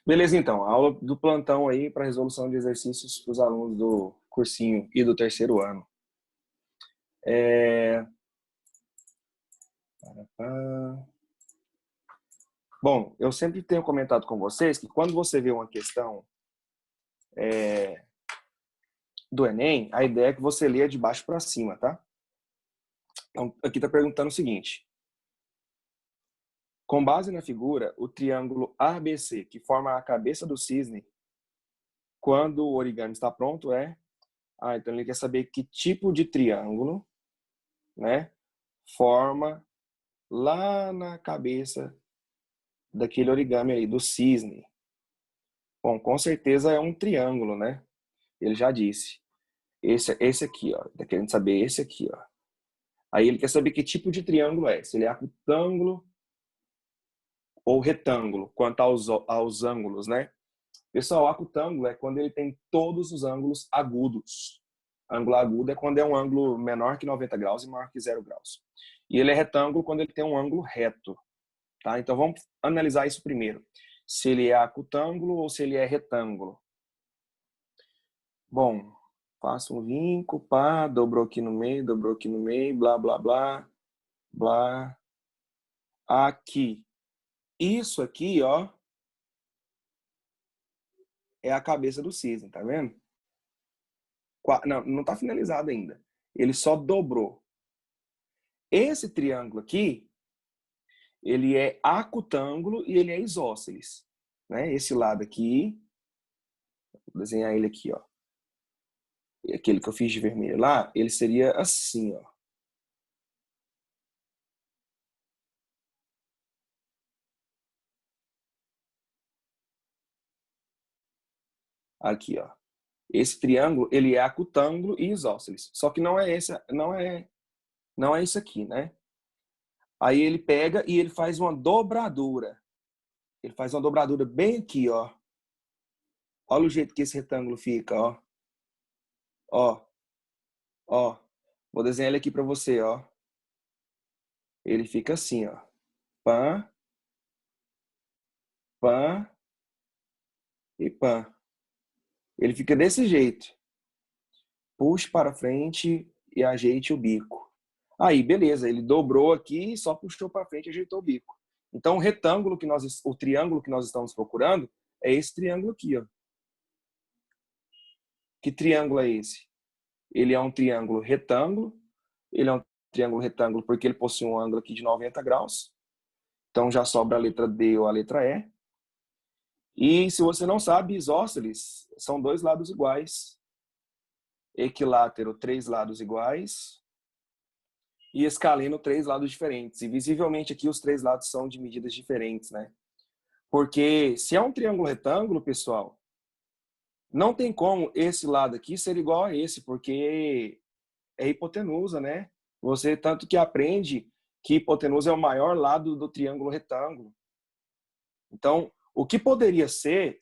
Beleza, então. Aula do plantão aí para resolução de exercícios para os alunos do cursinho e do terceiro ano. Ah, Bom, eu sempre tenho comentado com vocês que quando você vê uma questão do Enem, a ideia é que você leia de baixo para cima, tá? Então, aqui está perguntando o seguinte. Com base na figura, o triângulo ABC, que forma a cabeça do cisne, quando o origami está pronto, então ele quer saber que tipo de triângulo, né, forma lá na cabeça daquele origami aí, do cisne. Bom, com certeza é um triângulo, né? Ele já disse. Esse aqui, ó. Tá querendo saber esse aqui, ó. Aí ele quer saber que tipo de triângulo é. Se ele é acutângulo ou retângulo, quanto aos ângulos, né? Pessoal, acutângulo é quando ele tem todos os ângulos agudos. Ângulo agudo é quando é um ângulo menor que 90 graus e maior que 0 graus. E ele é retângulo quando ele tem um ângulo reto. Tá? Então vamos analisar isso primeiro. Se ele é acutângulo ou se ele é retângulo. Bom, faço um vinco, pá, dobrou aqui no meio, blá, blá, blá, blá. Aqui. Isso aqui, ó, é a cabeça do cisne, tá vendo? Não, não tá finalizado ainda. Ele só dobrou. Esse triângulo aqui, ele é acutângulo e ele é isósceles, né? Esse lado aqui, vou desenhar ele aqui, ó. Aquele que eu fiz de vermelho lá, ele seria assim, ó. Aqui, ó. Esse triângulo, ele é acutângulo e isósceles. Só que não é isso aqui, né? Aí ele pega e ele faz uma dobradura. Ele faz uma dobradura bem aqui, ó. Olha o jeito que esse retângulo fica, ó. Ó, ó. Vou desenhar ele aqui para você, ó. Ele fica assim, ó. Pã, pã e pã. Ele fica desse jeito. Puxe para frente e ajeite o bico. Aí, beleza, ele dobrou aqui, só puxou para frente e ajeitou o bico. Então, o triângulo que nós estamos procurando é esse triângulo aqui, ó. Que triângulo é esse? Ele é um triângulo retângulo. Ele é um triângulo retângulo porque ele possui um ângulo aqui de 90 graus. Então, já sobra a letra D ou a letra E. E se você não sabe, isósceles são dois lados iguais. Equilátero, três lados iguais. E escaleno, três lados diferentes. E visivelmente aqui os três lados são de medidas diferentes, né? Porque se é um triângulo retângulo, pessoal, não tem como esse lado aqui ser igual a esse, porque é hipotenusa, né? Você tanto que aprende que hipotenusa é o maior lado do triângulo retângulo. Então, o que poderia ser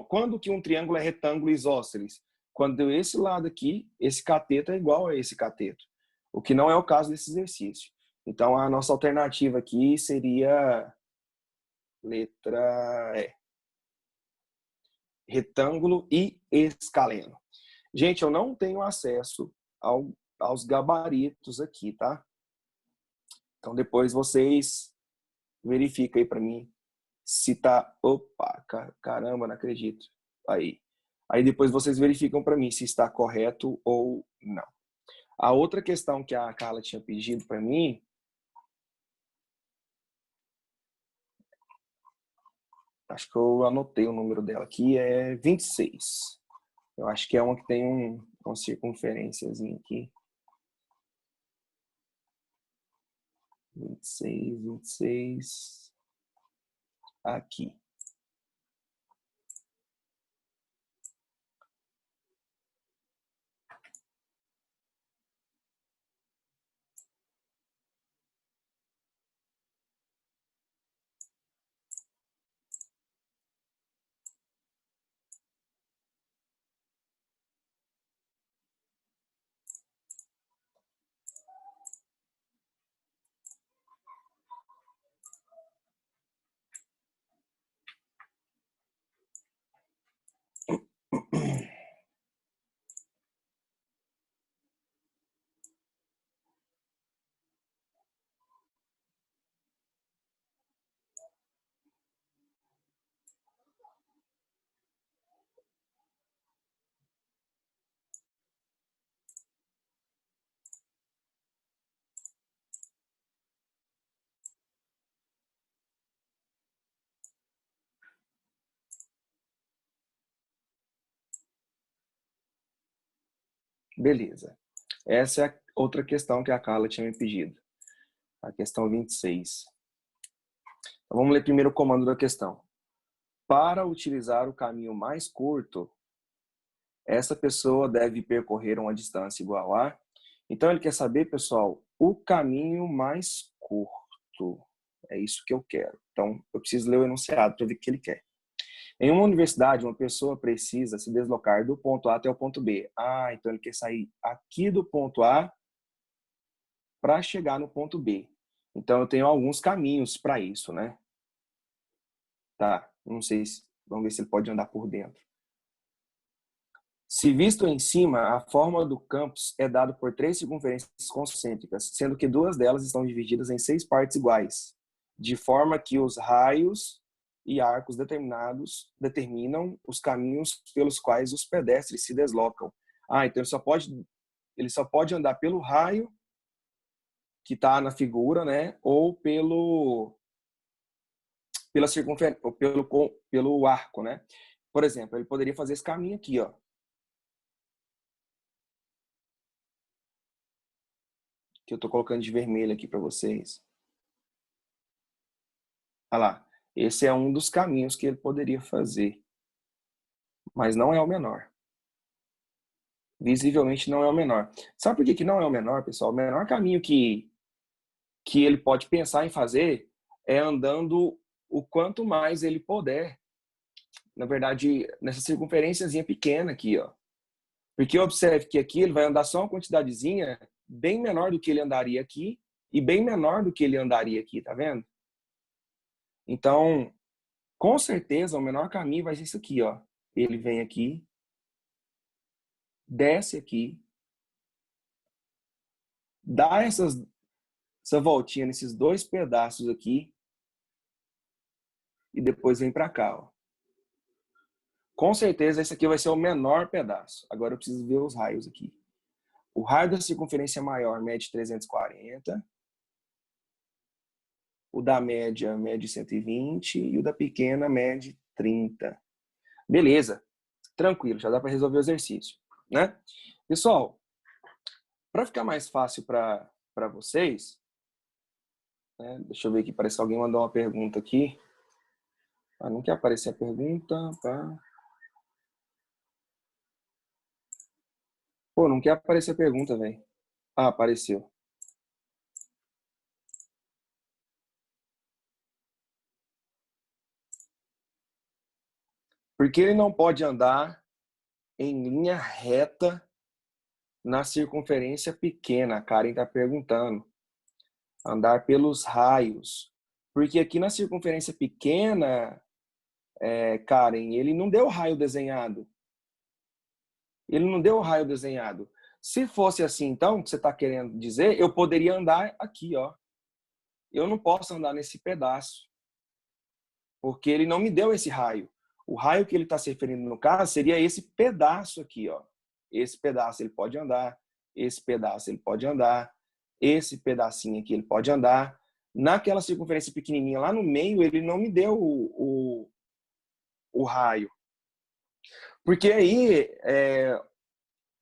quando que um triângulo é retângulo isósceles? Quando esse lado aqui, esse cateto é igual a esse cateto. O que não é o caso desse exercício. Então, a nossa alternativa aqui seria letra E. Retângulo e escaleno. Gente, eu não tenho acesso aos gabaritos aqui, tá? Então, depois vocês verificam aí para mim se tá... Opa, caramba, não acredito. Aí depois vocês verificam para mim se está correto ou não. A outra questão que a Carla tinha pedido para mim, acho que eu anotei o número dela aqui, é 26. Eu acho que é uma que tem uma circunferênciazinha aqui. 26. Aqui. Beleza. Essa é a outra questão que a Carla tinha me pedido. A questão 26. Então, vamos ler primeiro o comando da questão. Para utilizar o caminho mais curto, essa pessoa deve percorrer uma distância igual a... Então, ele quer saber, pessoal, o caminho mais curto. É isso que eu quero. Então, eu preciso ler o enunciado para ver o que ele quer. Em uma universidade, uma pessoa precisa se deslocar do ponto A até o ponto B. Ah, então ele quer sair aqui do ponto A para chegar no ponto B. Então, eu tenho alguns caminhos para isso, né? Tá, não sei se... Vamos ver se ele pode andar por dentro. Se visto em cima, a forma do campus é dada por 3 circunferências concêntricas, sendo que 2 delas estão divididas em 6 partes iguais, de forma que os raios e arcos determinam os caminhos pelos quais os pedestres se deslocam. Ah, então ele só pode andar pelo raio que está na figura, né? Ou pela circunferência, ou pelo arco, né? Por exemplo, ele poderia fazer esse caminho aqui, ó. Que eu estou colocando de vermelho aqui para vocês. Olha lá. Esse é um dos caminhos que ele poderia fazer. Mas não é o menor. Visivelmente não é o menor. Sabe por que não é o menor, pessoal? O menor caminho que ele pode pensar em fazer é andando o quanto mais ele puder. Na verdade, nessa circunferênciazinha pequena aqui, ó. Porque observe que aqui ele vai andar só uma quantidadezinha bem menor do que ele andaria aqui e bem menor do que ele andaria aqui, tá vendo? Então, com certeza, o menor caminho vai ser isso aqui, ó. Ele vem aqui, desce aqui, dá essa voltinha nesses 2 pedaços aqui e depois vem para cá, ó. Com certeza, esse aqui vai ser o menor pedaço. Agora eu preciso ver os raios aqui. O raio da circunferência maior mede 340. O da média mede 120 e o da pequena mede 30. Beleza, tranquilo, já dá para resolver o exercício, né? Pessoal, para ficar mais fácil para vocês, né? Deixa eu ver aqui, parece que alguém mandou uma pergunta aqui. Ah, não quer aparecer a pergunta, tá? Pô, não quer aparecer a pergunta, velho. Ah, apareceu. Porque ele não pode andar em linha reta na circunferência pequena? A Karen está perguntando. Andar pelos raios. Porque aqui na circunferência pequena, Karen, ele não deu raio desenhado. Ele não deu raio desenhado. Se fosse assim, então, o que você está querendo dizer, eu poderia andar aqui, ó. Eu não posso andar nesse pedaço. Porque ele não me deu esse raio. O raio que ele está se referindo no caso seria esse pedaço aqui, ó. Esse pedaço ele pode andar, esse pedaço ele pode andar, esse pedacinho aqui ele pode andar. Naquela circunferência pequenininha lá no meio, ele não me deu o raio. Porque aí,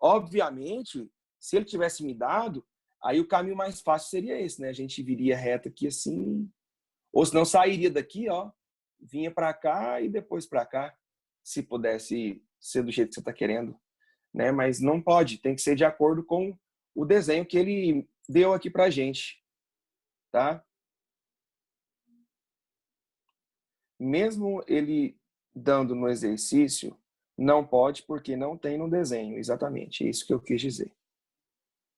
obviamente, se ele tivesse me dado, aí o caminho mais fácil seria esse, né? A gente viria reto aqui assim, ou senão sairia daqui, ó, vinha para cá e depois para cá, se pudesse ser do jeito que você está querendo, né? Mas não pode, tem que ser de acordo com o desenho que ele deu aqui para a gente, tá? Mesmo ele dando no exercício, não pode porque não tem no desenho, exatamente, é isso que eu quis dizer,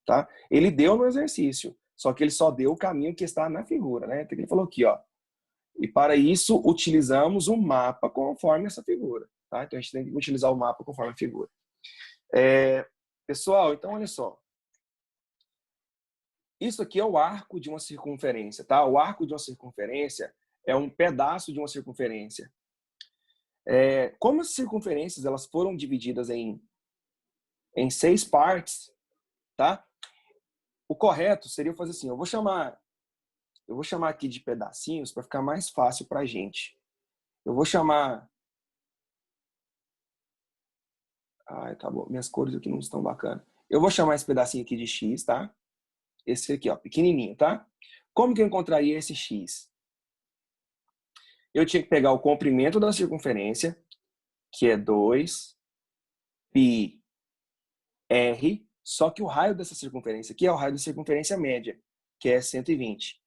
tá? Ele deu no exercício, só que ele só deu o caminho que está na figura, né? Então ele falou aqui, ó, e para isso utilizamos um mapa conforme essa figura, tá? Então a gente tem que utilizar o mapa conforme a figura. Pessoal, então olha só. Isso aqui é o arco de uma circunferência, tá? O arco de uma circunferência é um pedaço de uma circunferência. Como as circunferências elas foram divididas em 6 partes, tá? O correto seria fazer assim, eu vou chamar aqui de pedacinhos para ficar mais fácil para a gente. Eu vou chamar... Ai, acabou. Minhas cores aqui não estão bacanas. Eu vou chamar esse pedacinho aqui de x, tá? Esse aqui, ó, pequenininho, tá? Como que eu encontraria esse x? Eu tinha que pegar o comprimento da circunferência, que é 2 πr, só que o raio dessa circunferência aqui é o raio da circunferência média, que é 120.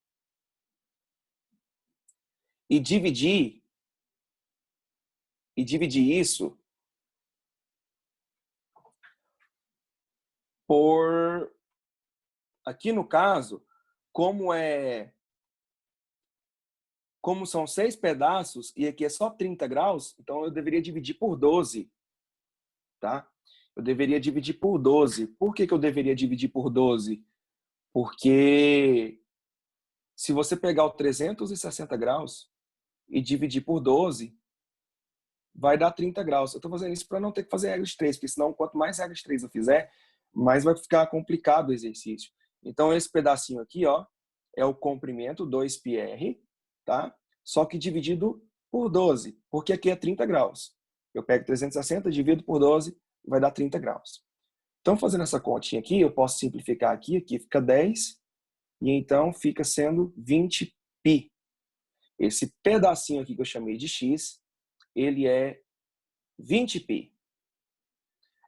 E dividir isso por, aqui no caso, como são 6 pedaços e aqui é só 30 graus, então eu deveria dividir por 12, tá? Eu deveria dividir por 12. Por que eu deveria dividir por 12? Porque se você pegar o 360 graus e dividir por 12, vai dar 30 graus. Eu estou fazendo isso para não ter que fazer regra de 3, porque senão quanto mais regra de 3 eu fizer, mais vai ficar complicado o exercício. Então esse pedacinho aqui, ó, é o comprimento 2πr, tá? Só que dividido por 12, porque aqui é 30 graus. Eu pego 360, divido por 12, vai dar 30 graus. Então, fazendo essa continha aqui, eu posso simplificar aqui fica 10, e então fica sendo 20π. Esse pedacinho aqui que eu chamei de x, ele é 20π.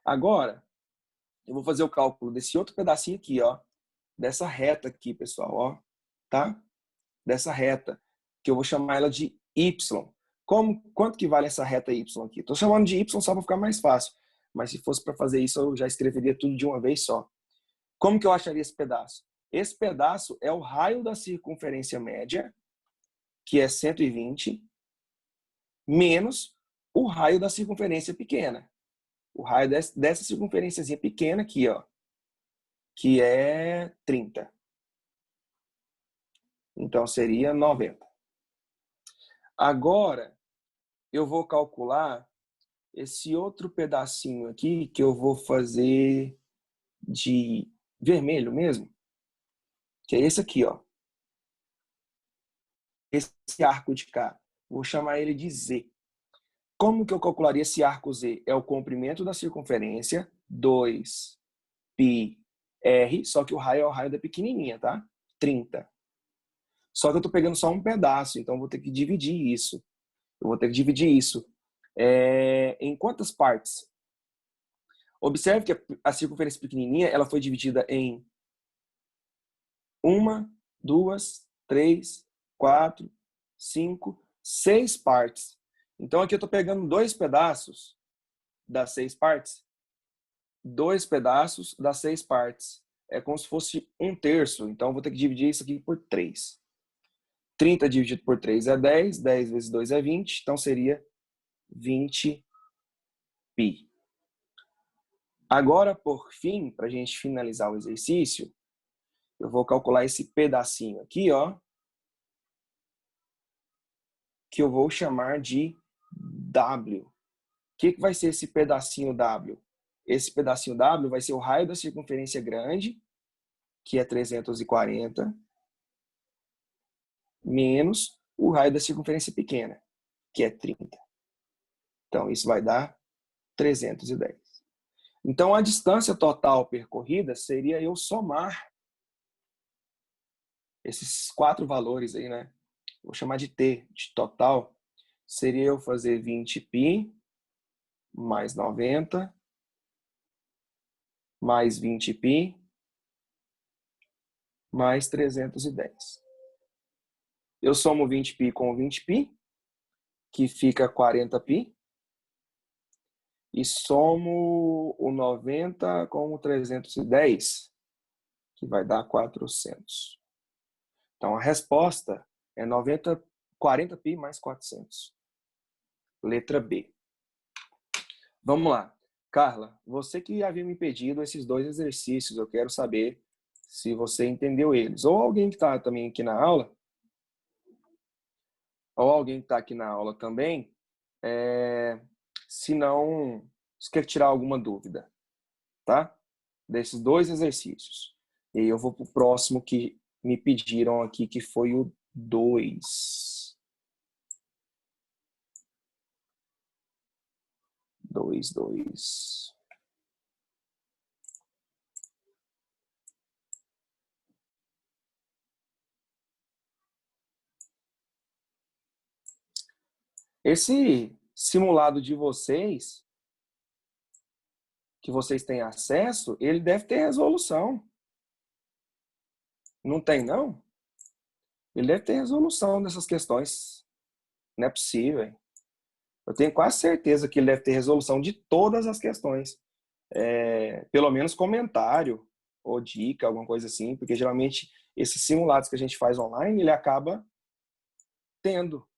Agora, eu vou fazer o cálculo desse outro pedacinho aqui, ó, dessa reta aqui, pessoal, ó, tá? Dessa reta, que eu vou chamar ela de y. Quanto que vale essa reta y aqui? Estou chamando de y só para ficar mais fácil, mas se fosse para fazer isso, eu já escreveria tudo de uma vez só. Como que eu acharia esse pedaço? Esse pedaço é o raio da circunferência média, que é 120, menos o raio da circunferência pequena. O raio dessa circunferênciazinha pequena aqui, ó, que é 30. Então, seria 90. Agora, eu vou calcular esse outro pedacinho aqui, que eu vou fazer de vermelho mesmo, que é esse aqui, ó. Esse arco de cá. Vou chamar ele de Z. Como que eu calcularia esse arco Z? É o comprimento da circunferência, 2πr, só que o raio é o raio da pequenininha, tá? 30. Só que eu estou pegando só um pedaço, então eu vou ter que dividir isso. Eu vou ter que dividir isso em quantas partes? Observe que a circunferência pequenininha ela foi dividida em 1, 2, 3, 4, 5, 6 partes. Então aqui eu estou pegando 2 pedaços das 6 partes. 2 pedaços das 6 partes. É como se fosse 1/3. Então eu vou ter que dividir isso aqui por 3. 30 dividido por 3 é 10. 10 vezes 2 é 20. Então seria 20π. Agora, por fim, para a gente finalizar o exercício, eu vou calcular esse pedacinho aqui, ó, que eu vou chamar de W. O que vai ser esse pedacinho W? Esse pedacinho W vai ser o raio da circunferência grande, que é 340, menos o raio da circunferência pequena, que é 30. Então, isso vai dar 310. Então, a distância total percorrida seria eu somar esses 4 valores aí, né? Vou chamar de T, de total. Seria eu fazer 20π mais 90 mais 20π mais 310. Eu somo 20π com 20π, que fica 40π. E somo o 90 com o 310, que vai dar 400. Então, a resposta é 40π mais 400. Letra B. Vamos lá. Carla, você que havia me pedido esses 2 exercícios, eu quero saber se você entendeu eles. Ou alguém que está também aqui na aula, também, se não, se quer tirar alguma dúvida, tá? Desses 2 exercícios. E eu vou para o próximo que me pediram aqui, que foi o 2. 2. Esse simulado de vocês, que vocês têm acesso, ele deve ter resolução. Não tem, não? Ele deve ter resolução dessas questões. Não é possível. Eu tenho quase certeza que ele deve ter resolução de todas as questões. Pelo menos comentário ou dica, alguma coisa assim, porque geralmente esses simulados que a gente faz online, ele acaba tendo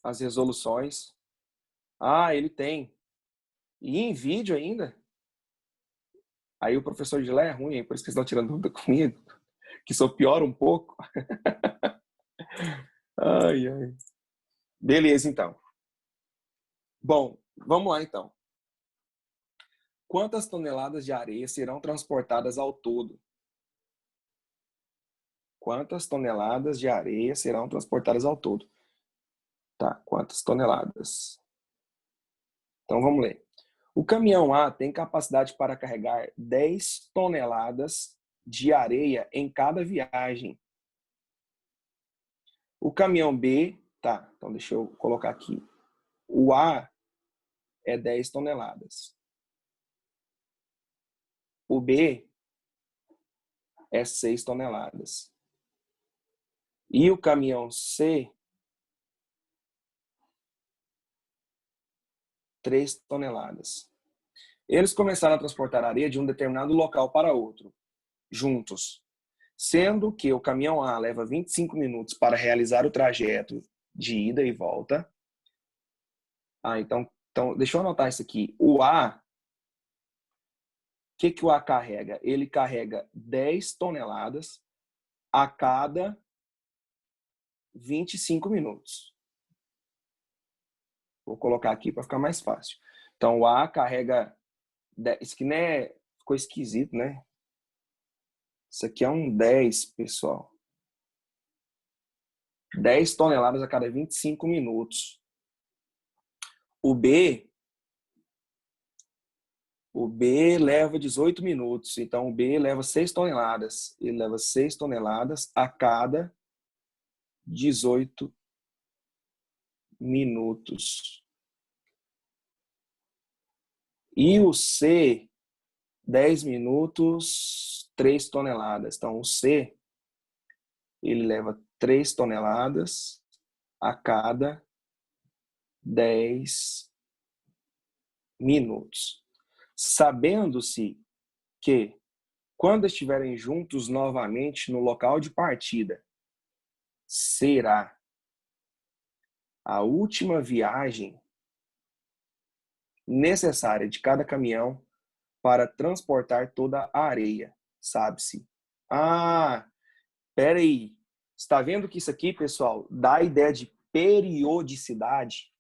as resoluções. Ah, ele tem. E em vídeo ainda. Aí o professor de lá é ruim, por isso que eles estão tirando dúvida comigo, que só piora um pouco. Ai, ai. Beleza, então. Bom, vamos lá, então. Quantas toneladas de areia serão transportadas ao todo? Quantas toneladas de areia serão transportadas ao todo? Tá, quantas toneladas? Então vamos ler. O caminhão A tem capacidade para carregar 10 toneladas de areia em cada viagem. O caminhão B, tá, então deixa eu colocar aqui. O A é 10 toneladas. O B é 6 toneladas. E o caminhão C, 3 toneladas. Eles começaram a transportar areia de um determinado local para outro, juntos, sendo que o caminhão A leva 25 minutos para realizar o trajeto de ida e volta. Então deixa eu anotar isso aqui. O A, o que o A carrega? Ele carrega 10 toneladas a cada 25 minutos. Vou colocar aqui para ficar mais fácil. Então, o A carrega... Isso aqui, né? Ficou esquisito, né? Isso aqui é um 10, pessoal. 10 toneladas a cada 25 minutos. O B leva 18 minutos. Então, o B leva 6 toneladas. Ele leva 6 toneladas a cada 18 minutos. E o C, 10 minutos, 3 toneladas. Então, o C, ele leva 3 toneladas a cada 10 minutos. Sabendo-se que, quando estiverem juntos novamente no local de partida, será a última viagem necessária de cada caminhão para transportar toda a areia, sabe-se. Peraí. Está vendo que isso aqui, pessoal, dá a ideia de periodicidade?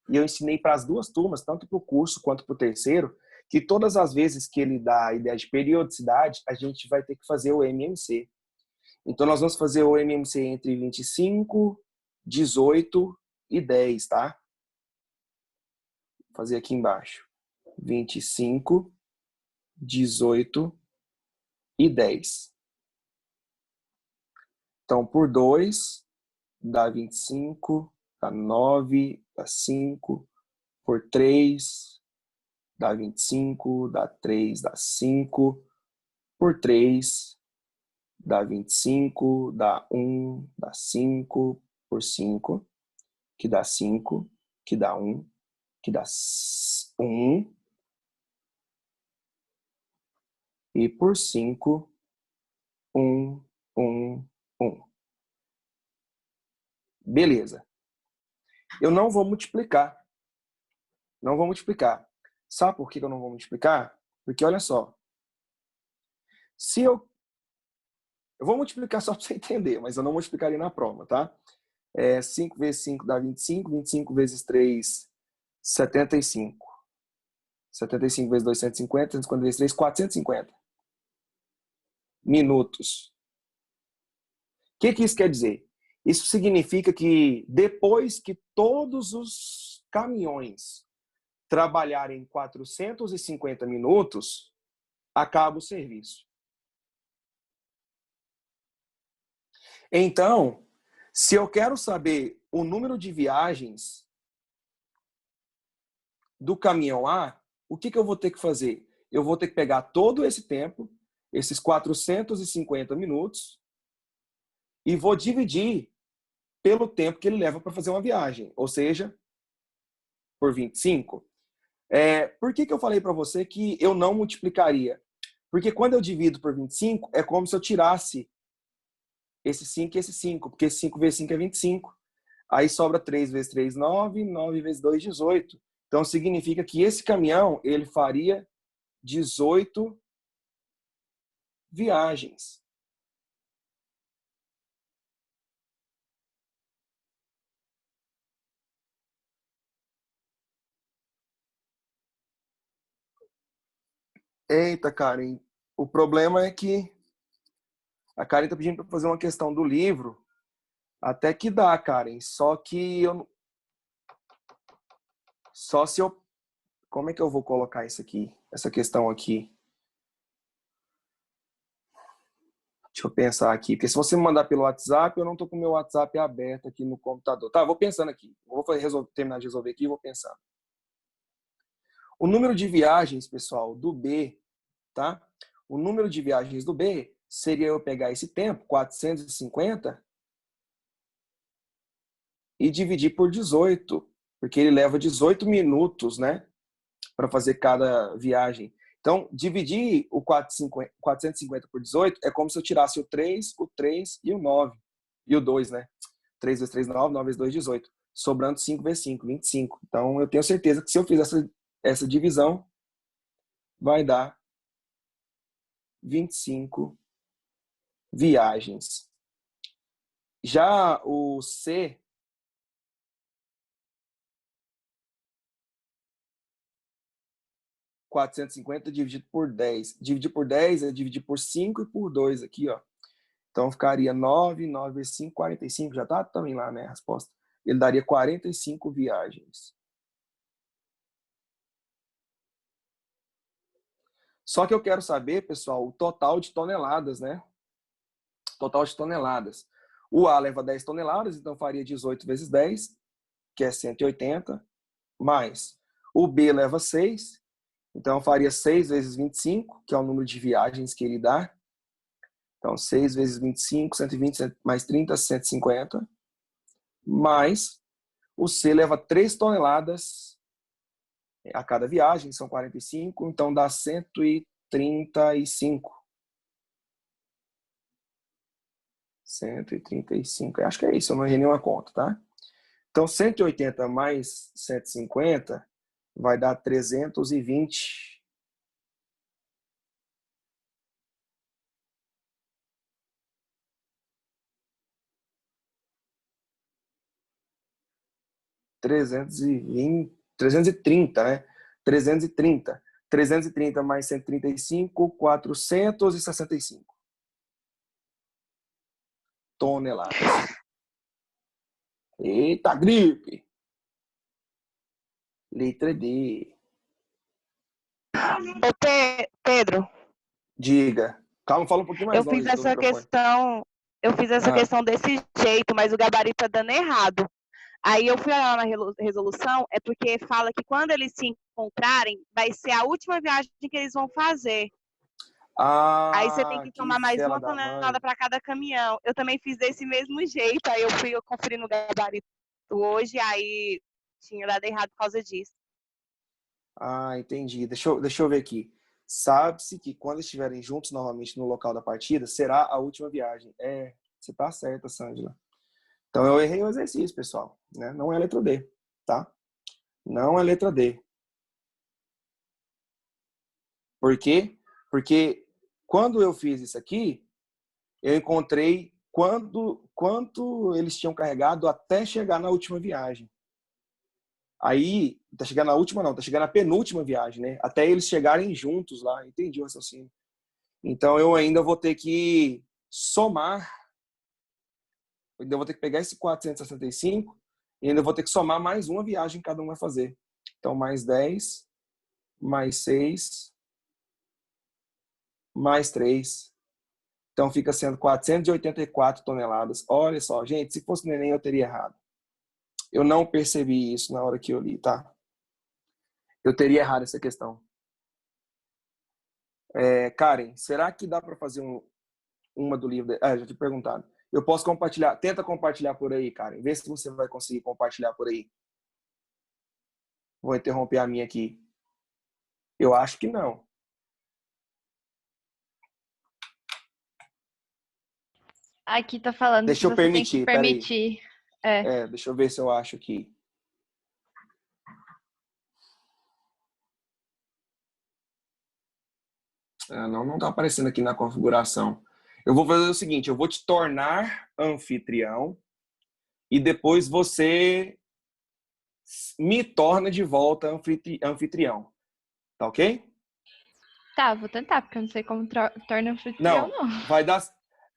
E eu ensinei para as duas turmas, tanto para o curso quanto para o terceiro, que todas as vezes que ele dá a ideia de periodicidade, a gente vai ter que fazer o MMC. Então, nós vamos fazer o MMC entre 25, 18 e 10, tá? Vou fazer aqui embaixo. 25, 18 e 10. Então, por 2, dá 25, dá 9, dá 5. Por 3, dá 25, dá 3, dá 5. Por 3, dá 25, dá 1, dá 5. Por 5, que dá 5, que dá 1, que dá 1. E por 5, 1, 1, 1. Beleza. Eu não vou multiplicar. Não vou multiplicar. Sabe por que eu não vou multiplicar? Porque olha só. Se eu vou multiplicar só para você entender, mas eu não multiplicaria na prova, tá? 5 vezes 5 dá 25. 25 vezes 3, 75. 75 vezes 2, 150. 150 vezes 3, 450 minutos. O que isso quer dizer? Isso significa que depois que todos os caminhões trabalharem 450 minutos, acaba o serviço. Então, se eu quero saber o número de viagens do caminhão A, o que eu vou ter que fazer? Eu vou ter que pegar todo esse tempo, esses 450 minutos, e vou dividir pelo tempo que ele leva para fazer uma viagem, ou seja, por 25. Por que eu falei para você que eu não multiplicaria? Porque quando eu divido por 25, é como se eu tirasse esse 5 e esse 5, porque 5 vezes 5 é 25. Aí sobra 3 vezes 3, 9, 9 vezes 2, 18. Então significa que esse caminhão, ele faria 18 viagens. Eita, Karen, o problema é que a Karen está pedindo para fazer uma questão do livro. Até que dá, Karen. Só se eu. Como é que eu vou colocar isso aqui? Essa questão aqui. Deixa eu pensar aqui. Porque se você me mandar pelo WhatsApp, eu não estou com o meu WhatsApp aberto aqui no computador. Tá, vou pensando aqui. Vou terminar de resolver aqui e vou pensando. O número de viagens, pessoal, do B, tá? O número de viagens do B seria eu pegar esse tempo, 450, e dividir por 18, porque ele leva 18 minutos, né, para fazer cada viagem. Então, dividir o 450 por 18 é como se eu tirasse o 3 e o 9. E o 2, né? 3 vezes 3, 9, 9 vezes 2, 18. Sobrando 5 vezes 5, 25. Então, eu tenho certeza que se eu fizer essa divisão, vai dar 25 viagens. Já o C, 450 dividido por 10. Dividir por 10 é dividir por 5 e por 2 aqui, ó. Então ficaria 9, 9 vezes 5, 45. Já tá também lá, né, a resposta. Ele daria 45 viagens. Só que eu quero saber, pessoal, o total de toneladas, né? Total de toneladas. O A leva 10 toneladas, então faria 18 vezes 10, que é 180, mais o B leva 6, então faria 6 vezes 25, que é o número de viagens que ele dá. Então, 6 vezes 25, 120, mais 30, 150. Mais o C leva 3 toneladas a cada viagem, são 45, então dá 135. 135, acho que é isso, eu não errei nenhuma conta, tá? Então, 180 mais 150 vai dar 320. Trezentos e trinta, né? 330. 330 mais 135, 465 toneladas. Eita, gripe! Letra D. Pedro, Diga. Calma, fala um pouquinho mais eu fiz longe do essa microfone. questão, desse jeito, mas o gabarito tá dando errado. Aí eu fui olhar na resolução, é porque fala que quando eles se encontrarem, vai ser a última viagem que eles vão fazer. Aí você tem que Que tomar mais fela uma da tonelada mãe. para cada caminhão. Eu também fiz desse mesmo jeito, aí eu fui conferir no gabarito hoje, aí tinha dado errado por causa disso. Entendi. Deixa eu ver aqui. Sabe-se que quando estiverem juntos novamente no local da partida, será a última viagem. Você tá certa, Sângela. Então eu errei o exercício, pessoal. Né? Não é a letra D, tá? Não é a letra D. Por quê? Porque quando eu fiz isso aqui, eu encontrei quanto eles tinham carregado até chegar na última viagem. Aí, tá chegando na última não, tá chegando na penúltima viagem, né? Até eles chegarem juntos lá, entendi o raciocínio. Então eu ainda vou ter que somar, ainda vou ter que pegar esse 465 e ainda vou ter que somar mais uma viagem que cada um vai fazer. Então mais 10, mais 6, mais 3. Então fica sendo 484 toneladas. Olha só, gente, se fosse neném eu teria errado. Eu não percebi isso na hora que eu li, tá? Eu teria errado essa questão. Karen, será que dá para fazer uma do livro? Já te perguntado. Eu posso compartilhar. Tenta compartilhar por aí, Karen. Vê se você vai conseguir compartilhar por aí. Vou interromper a minha aqui. Eu acho que não. Aqui tá falando Deixa que eu você tem que permitir, peraí. permitir. Deixa eu ver se eu acho aqui. Não tá aparecendo aqui na configuração. Eu vou fazer o seguinte, eu vou te tornar anfitrião e depois você me torna de volta anfitrião. Tá ok? Tá, vou tentar, porque eu não sei como torna anfitrião, não. Vai dar...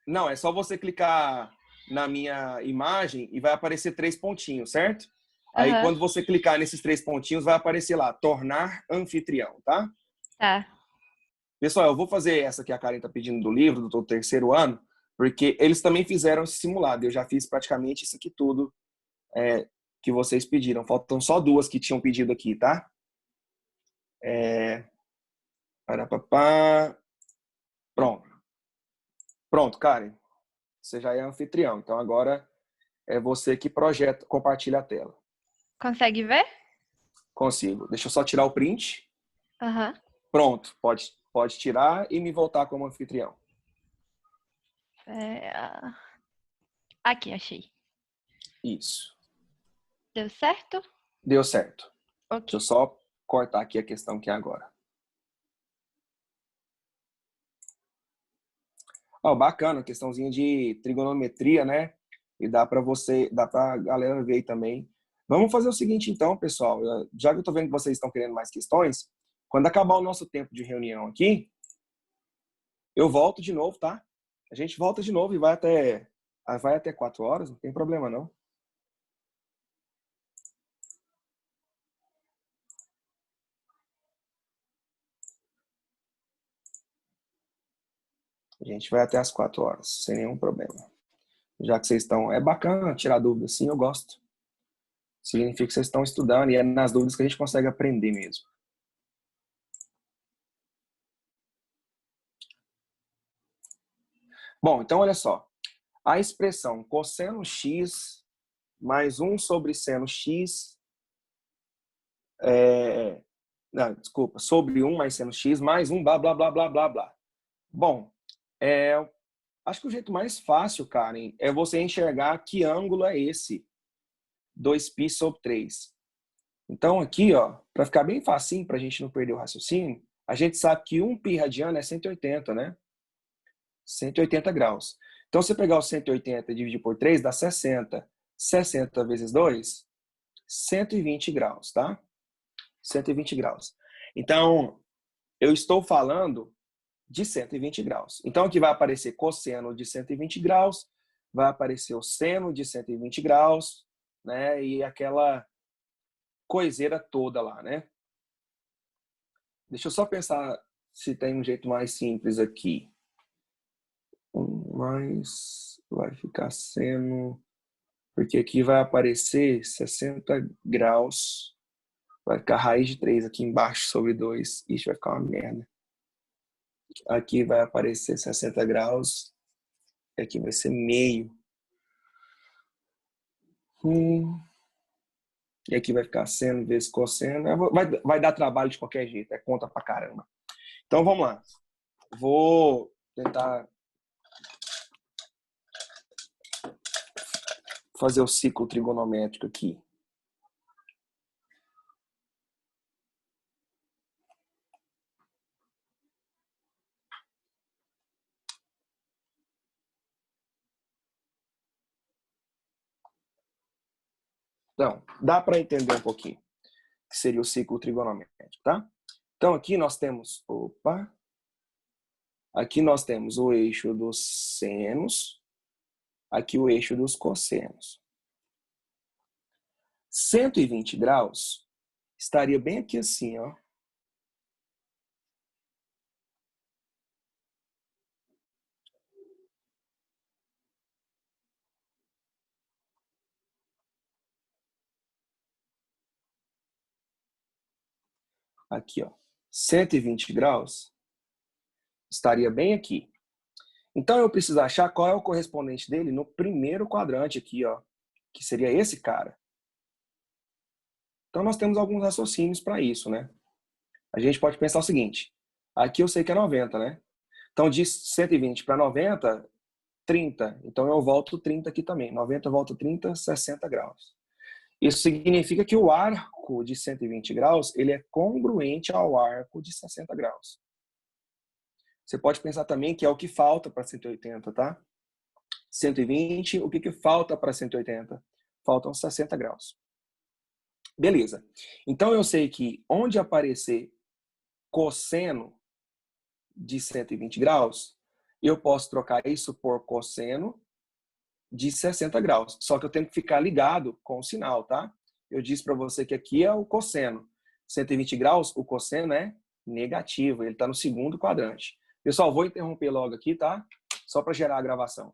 Não, é só você clicar na minha imagem e vai aparecer 3 pontinhos, certo? Aí quando você clicar nesses 3 pontinhos, vai aparecer lá, tornar anfitrião, tá? Tá. Pessoal, eu vou fazer essa que a Karen tá pedindo do livro, do terceiro ano, porque eles também fizeram esse simulado. Eu já fiz praticamente isso aqui tudo que vocês pediram. Faltam só 2 que tinham pedido aqui, tá? Pronto. Pronto, Karen. Você já é anfitrião. Então agora é você que projeta, compartilha a tela. Consegue ver? Consigo. Deixa eu só tirar o print. Aham. Pronto. Pode tirar e me voltar como anfitrião. Aqui, achei. Isso. Deu certo? Deu certo. Ok. Deixa eu só cortar aqui a questão que é agora. Bacana, questãozinha de trigonometria, né? E dá pra galera ver aí também. Vamos fazer o seguinte então, pessoal. Já que eu tô vendo que vocês estão querendo mais questões, quando acabar o nosso tempo de reunião aqui, eu volto de novo, tá? A gente volta de novo e vai até 4 horas, não tem problema não. A gente vai até as 4 horas, sem nenhum problema. Já que vocês estão... É bacana tirar dúvidas, sim, eu gosto. Significa que vocês estão estudando e é nas dúvidas que a gente consegue aprender mesmo. Bom, então olha só. A expressão cosseno x mais 1 sobre seno x... Não, desculpa. Sobre 1 mais seno x mais 1 blá, blá, blá, blá, blá, blá. Bom, acho que o jeito mais fácil, Karen, é você enxergar que ângulo é esse. 2π sobre 3. Então aqui, ó, para ficar bem facinho, para a gente não perder o raciocínio, a gente sabe que 1π radiano é 180, né? 180 graus. Então, se você pegar o 180 e dividir por 3, dá 60. 60 vezes 2, 120 graus, tá? 120 graus. Então, eu estou falando de 120 graus. Então, aqui vai aparecer cosseno de 120 graus, vai aparecer o seno de 120 graus, né? E aquela coiseira toda lá, né? Deixa eu só pensar se tem um jeito mais simples aqui. Mais vai ficar seno, porque aqui vai aparecer 60 graus, vai ficar raiz de 3 aqui embaixo sobre 2, isso vai ficar uma merda. Aqui vai aparecer 60 graus, e aqui vai ser meio. E aqui vai ficar seno vezes cosseno. Vai dar trabalho de qualquer jeito, é conta pra caramba. Então vamos lá. Vou tentar fazer o ciclo trigonométrico aqui. Então, dá para entender um pouquinho o que seria o ciclo trigonométrico, tá? Então, aqui nós temos... Aqui nós temos o eixo dos senos, aqui o eixo dos cossenos. 120 graus estaria bem aqui assim, ó. aqui, ó, 120 graus, estaria bem aqui. Então, eu preciso achar qual é o correspondente dele no primeiro quadrante aqui, ó, que seria esse cara. Então, nós temos alguns raciocínios para isso, né? A gente pode pensar o seguinte. Aqui eu sei que é 90, né? Então, de 120 para 90, 30. Então, eu volto 30 aqui também. 90 eu volto 30, 60 graus. Isso significa que o arco de 120 graus, ele é congruente ao arco de 60 graus. Você pode pensar também que é o que falta para 180, tá? 120, o que falta para 180? Faltam 60 graus. Beleza. Então, eu sei que onde aparecer cosseno de 120 graus, eu posso trocar isso por cosseno de 60 graus. Só que eu tenho que ficar ligado com o sinal, tá? Eu disse para você que aqui é o cosseno. 120 graus, o cosseno é negativo. Ele está no segundo quadrante. Pessoal, vou interromper logo aqui, tá? Só para gerar a gravação.